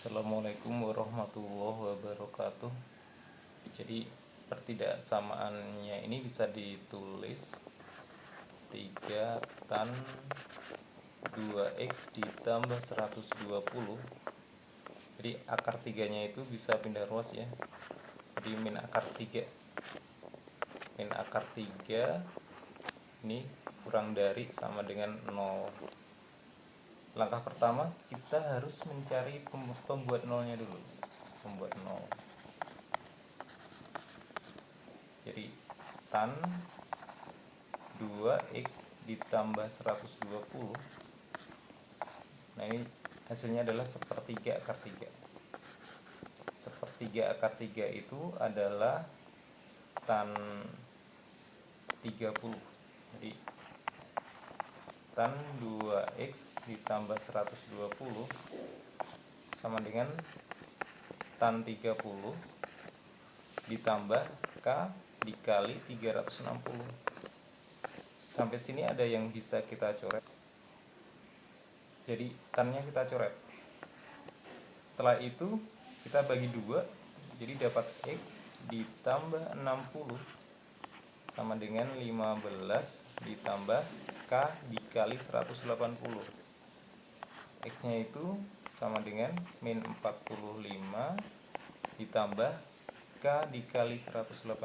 Assalamualaikum warahmatullahi wabarakatuh. Jadi pertidaksamaannya ini bisa ditulis 3 tan 2x ditambah 120. Jadi akar 3-nya itu bisa pindah ruas ya. Jadi min akar 3. Min akar 3 ini kurang dari sama dengan 0. Langkah pertama kita harus mencari pembuat nolnya dulu. Pembuat 0. Jadi tan 2x ditambah 120. Nah, ini hasilnya adalah sepertiga akar 3. Sepertiga akar 3 itu adalah tan 30. Jadi tan 2x ditambah 120 sama dengan tan 30 ditambah k dikali 360. Sampai sini ada yang bisa kita coret. Jadi tannya kita coret. Setelah itu kita bagi 2, jadi dapat x ditambah 60 sama dengan 15 ditambah k dikali 180. X nya itu sama dengan min 45 ditambah k dikali 180.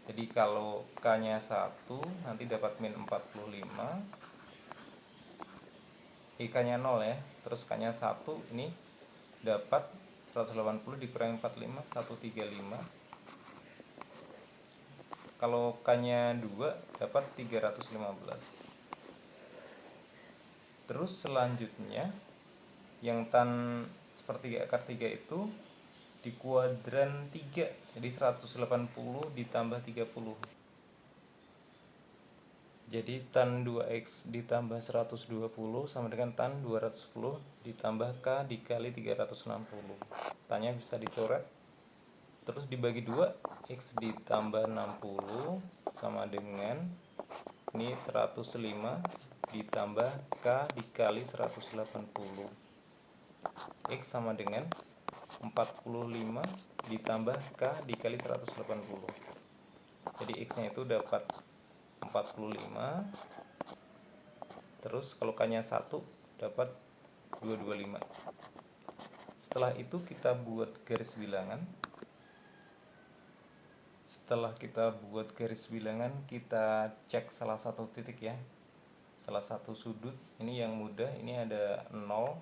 Jadi kalau k nya 1 nanti dapat min 45, k nya 0 ya, terus k nya 1 ini dapat 180 dikurangi 45, 135. Kalau k nya 2 dapat 315. Terus selanjutnya yang tan sepertiga akar 3 itu di kuadran 3, jadi 180 ditambah 30. Jadi tan 2x ditambah 120 sama dengan tan 210 ditambah k dikali 360. Tannya bisa dicoret. Terus dibagi 2, x ditambah 60 sama dengan ini 105 ditambah k dikali 180. X sama dengan 45 ditambah k dikali 180. Jadi x nya itu dapat 45. Terus kalau k nya 1 dapat 225. Setelah itu kita buat garis bilangan. Setelah kita buat garis bilangan, kita cek salah satu titik ya, salah satu sudut. Ini yang mudah, ini ada 0.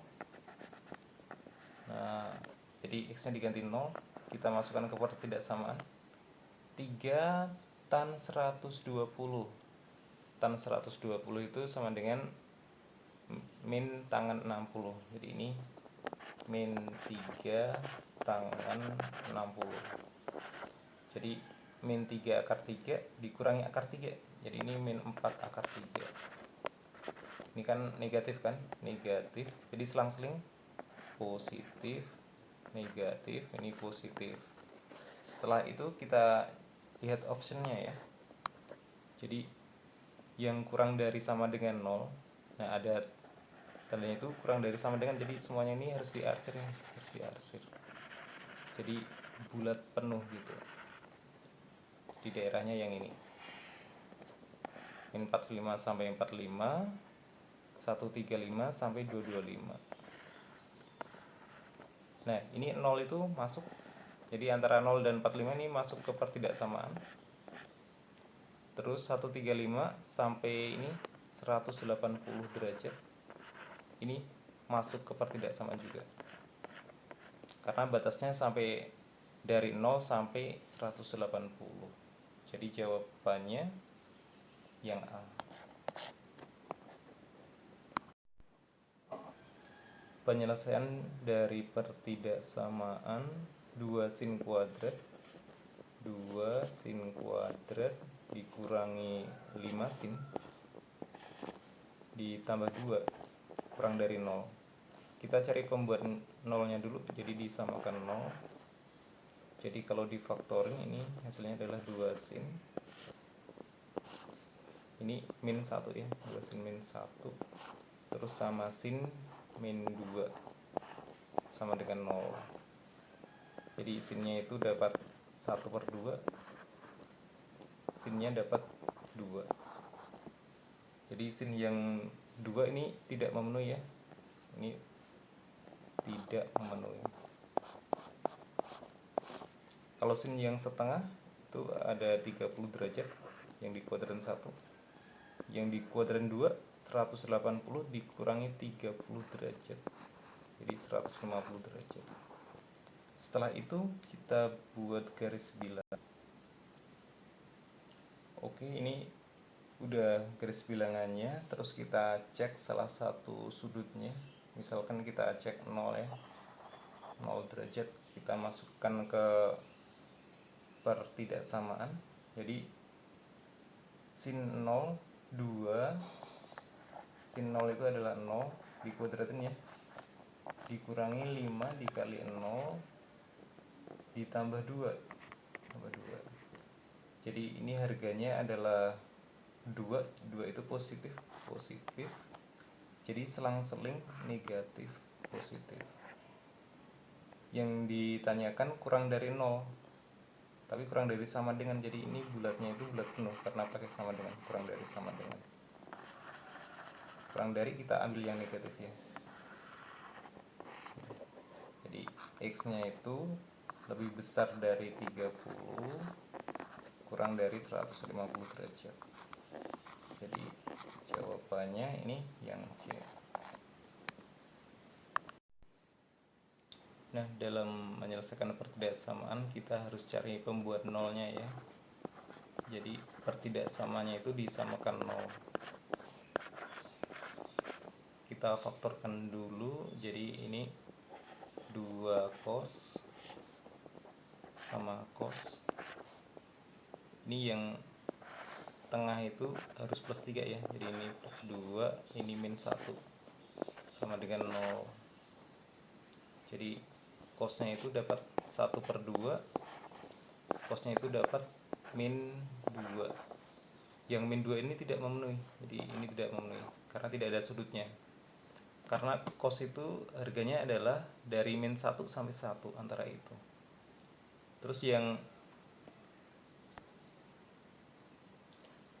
Nah, jadi x nya diganti 0, kita masukkan ke pertidaksamaan. 3 tan 120. Tan 120 itu sama dengan min tangan 60. Jadi ini min 3 tangan 60. Jadi min 3 akar 3 dikurangi akar 3. Jadi ini min 4 akar 3. Ini kan negatif kan? Negatif. Jadi selang-seling positif, negatif, ini positif. Setelah itu kita lihat optionnya ya. Jadi yang kurang dari sama dengan 0. Nah, ada tandanya itu kurang dari sama dengan, jadi semuanya ini harus diarsir ya, harus diarsir. Jadi bulat penuh gitu. Di daerahnya yang ini. Min 45 sampai 45, 135 sampai 225. Nah, ini 0 itu masuk. Jadi antara 0 dan 45 ini masuk ke pertidaksamaan. Terus 135 sampai ini 180 derajat. Ini masuk ke pertidaksamaan juga. Karena batasnya sampai dari 0 sampai 180. Jadi jawabannya yang A. Penyelesaian dari pertidaksamaan 2 sin kuadrat. 2 sin kuadrat dikurangi 5 sin ditambah 2 kurang dari 0. Kita cari pembuat nolnya dulu, jadi disamakan 0. Jadi kalau difaktorin ini hasilnya adalah 2 sin. Ini min 1 ya, 2 sin min 1. Terus sama sin min 2. sama dengan 0. Jadi sinnya itu dapat 1/2, sinnya dapat 2. Jadi sin yang 2 ini tidak memenuhi ya, ini tidak memenuhi. Kalau sin yang setengah itu ada 30 derajat yang di kuadran 1, yang di kuadran 2 180 dikurangi 30 derajat, jadi 150 derajat. Setelah itu kita buat garis bilang. Oke, ini udah garis bilangannya. Terus kita cek salah satu sudutnya, misalkan kita cek 0 ya, 0 derajat, kita masukkan ke pertidaksamaan. Jadi sin 0 2, sin 0 itu adalah 0 dikuadratin ya, dikurangi 5 dikali 0 ditambah 2 tambah 2. Jadi ini harganya adalah 2 itu positif, jadi selang-seling negatif positif. Yang ditanyakan kurang dari 0, tapi kurang dari sama dengan, jadi ini bulatnya itu bulat penuh karena pakai sama dengan, kurang dari sama dengan. Kurang dari kita ambil yang negatif ya. Jadi X nya itu lebih besar dari 30 kurang dari 150 derajat. Jadi jawabannya ini yang C. Nah, dalam menyelesaikan pertidaksamaan kita harus cari pembuat nolnya ya. Jadi pertidaksamaannya itu disamakan 0. Kita faktorkan dulu. Jadi ini 2 cos sama cos. Ini yang tengah itu harus plus 3 ya. Jadi ini plus 2, ini min 1 sama dengan 0. Jadi cosnya itu dapat 1/2, cosnya itu dapat min 2. Yang min 2 ini tidak memenuhi, jadi ini tidak memenuhi karena tidak ada sudutnya. Karena cos itu harganya adalah dari min 1 sampai 1 antara itu. Terus yang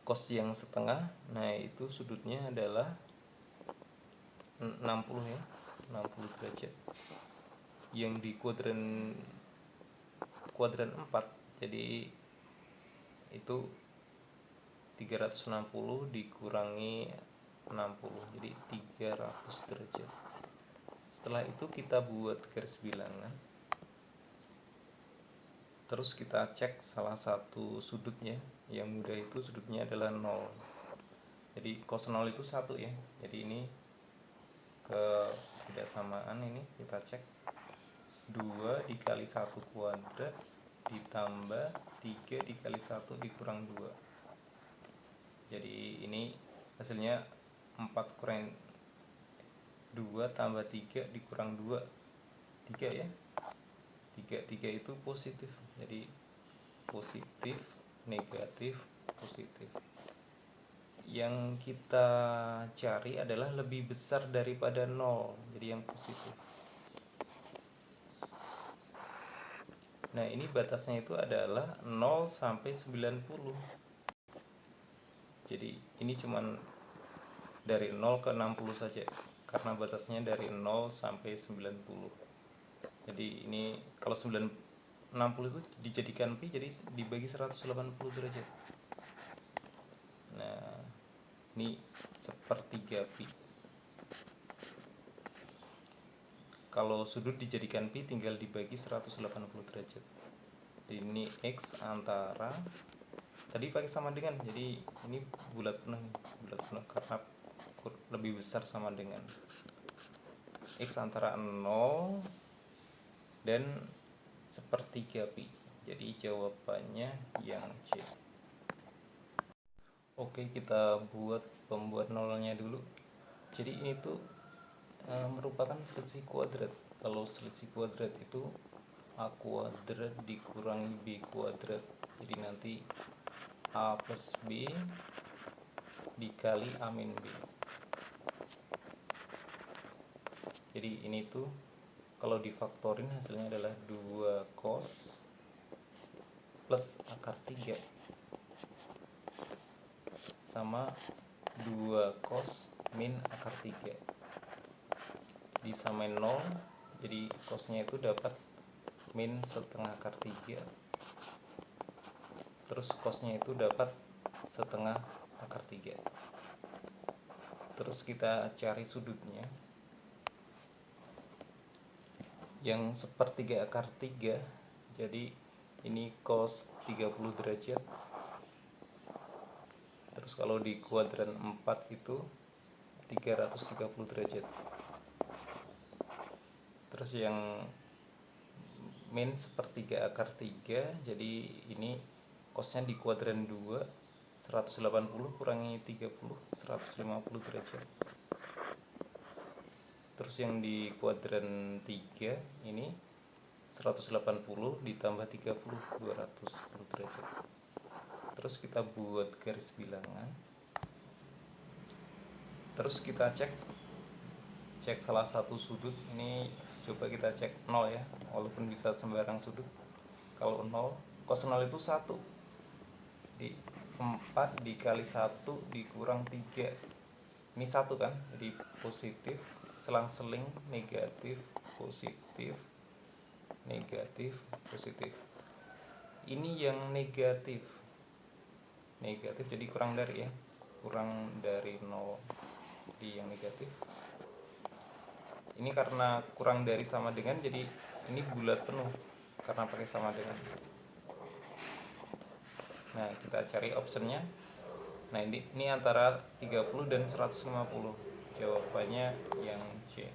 cos yang setengah, nah itu sudutnya adalah 60 ya, 60 derajat. Yang di kuadran 4, jadi itu 360 dikurangi 60, jadi 300 derajat. Setelah itu kita buat garis bilangan. Terus kita cek salah satu sudutnya. Yang mudah itu sudutnya adalah 0. Jadi cos 0 itu 1 ya. Jadi ini ketidaksamaan ini kita cek 2 dikali 1 kuadrat ditambah 3 dikali 1 dikurang 2. Jadi ini hasilnya 4 kurang 2 tambah 3 dikurang 2, 3 ya. 3 itu positif. Jadi positif, negatif, positif. Yang kita cari adalah lebih besar daripada 0, jadi yang positif. Nah, ini batasnya itu adalah 0 sampai 90. Jadi ini cuman dari 0 ke 60 saja, karena batasnya dari 0 sampai 90. Jadi ini kalau 60 itu dijadikan pi, jadi dibagi 180 derajat. Nah, ini 1/3 pi. Kalau sudut dijadikan pi tinggal dibagi 180 derajat. Jadi ini X antara, tadi pakai sama dengan, jadi ini bulat penuh karena lebih besar sama dengan. X antara 0 dan 1/3 pi. Jadi jawabannya yang C. Oke, kita buat pembuat nolnya dulu. Jadi ini tuh merupakan selisih kuadrat. Kalau selisih kuadrat itu A kuadrat dikurangi B kuadrat. Jadi nanti A plus B dikali A min B. Jadi ini tuh Kalau difaktorin hasilnya adalah 2 cos plus akar 3 sama 2 cos min akar 3 disamain 0, jadi cosnya itu dapat min setengah akar 3, terus cosnya itu dapat setengah akar 3. Terus kita cari sudutnya yang sepertiga akar 3, jadi ini cos 30 derajat. Terus kalau di kuadran 4 itu 330 derajat. Terus yang min sepertiga akar 3, jadi ini cosnya di kuadran 2, 180 kurangi 30, 150 derajat. Terus yang di kuadran 3 ini 180 ditambah 30, 210 derajat. Terus kita buat garis bilangan. Terus kita cek salah satu sudut. Ini coba kita cek 0 ya, walaupun bisa sembarang sudut. Kalau 0, cos 0 itu 1 di 4 dikali 1 dikurang 3, ini 1 kan, jadi positif, selang-seling negatif positif negatif positif. Ini yang negatif, jadi kurang dari 0 di yang negatif. Ini karena kurang dari sama dengan, jadi ini bulat penuh karena pakai sama dengan. Nah, kita cari optionnya. Nah, ini antara 30 dan 150. Jawabannya yang C.